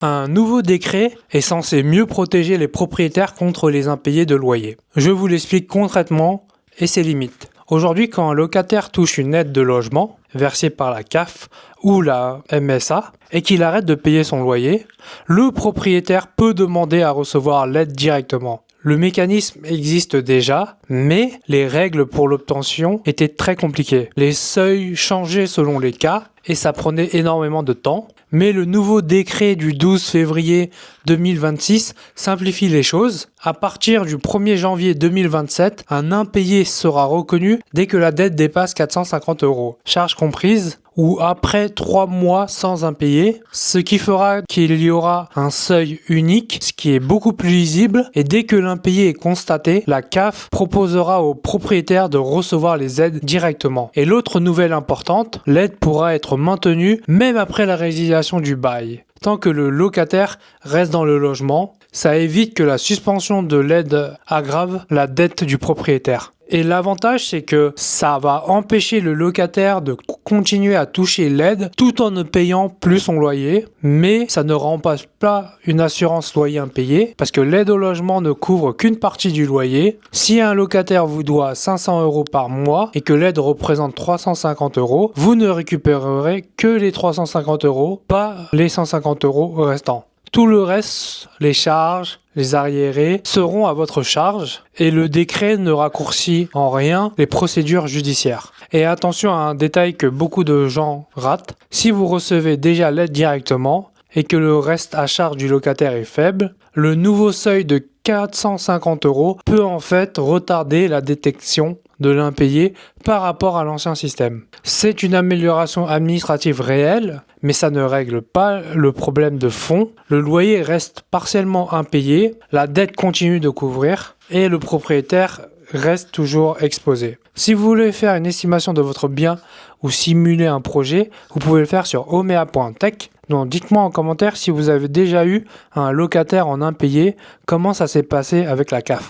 Un nouveau décret est censé mieux protéger les propriétaires contre les impayés de loyer. Je vous l'explique concrètement et ses limites. Aujourd'hui, quand un locataire touche une aide de logement versée par la CAF ou la MSA et qu'il arrête de payer son loyer, le propriétaire peut demander à recevoir l'aide directement. Le mécanisme existe déjà, mais les règles pour l'obtention étaient très compliquées. Les seuils changeaient selon les cas et ça prenait énormément de temps. Mais le nouveau décret du 12 février 2026 simplifie les choses. À partir du 1er janvier 2027, un impayé sera reconnu dès que la dette dépasse 450 €, charges comprises, ou après 3 mois sans impayé, ce qui fera qu'il y aura un seuil unique, ce qui est beaucoup plus lisible, et dès que l'impayé est constaté, la CAF proposera aux propriétaires de recevoir les aides directement. Et l'autre nouvelle importante, l'aide pourra être maintenue même après la résiliation du bail. Tant que le locataire reste dans le logement, ça évite que la suspension de l'aide aggrave la dette du propriétaire. Et l'avantage, c'est que ça va empêcher le locataire de continuer à toucher l'aide tout en ne payant plus son loyer, mais ça ne remplace pas une assurance loyer impayé parce que l'aide au logement ne couvre qu'une partie du loyer. Si un locataire vous doit 500 € par mois et que l'aide représente 350 €, vous ne récupérerez que les 350 €, pas les 150 € restants. Tout le reste, les charges, les arriérés, seront à votre charge et le décret ne raccourcit en rien les procédures judiciaires. Et attention à un détail que beaucoup de gens ratent, si vous recevez déjà l'aide directement et que le reste à charge du locataire est faible, le nouveau seuil de 450 € peut en fait retarder la détection de l'impayé par rapport à l'ancien système. C'est une amélioration administrative réelle, mais ça ne règle pas le problème de fond. Le loyer reste partiellement impayé, la dette continue de couvrir et le propriétaire reste toujours exposé. Si vous voulez faire une estimation de votre bien ou simuler un projet, vous pouvez le faire sur omea.tech. Donc dites-moi en commentaire si vous avez déjà eu un locataire en impayé, comment ça s'est passé avec la CAF.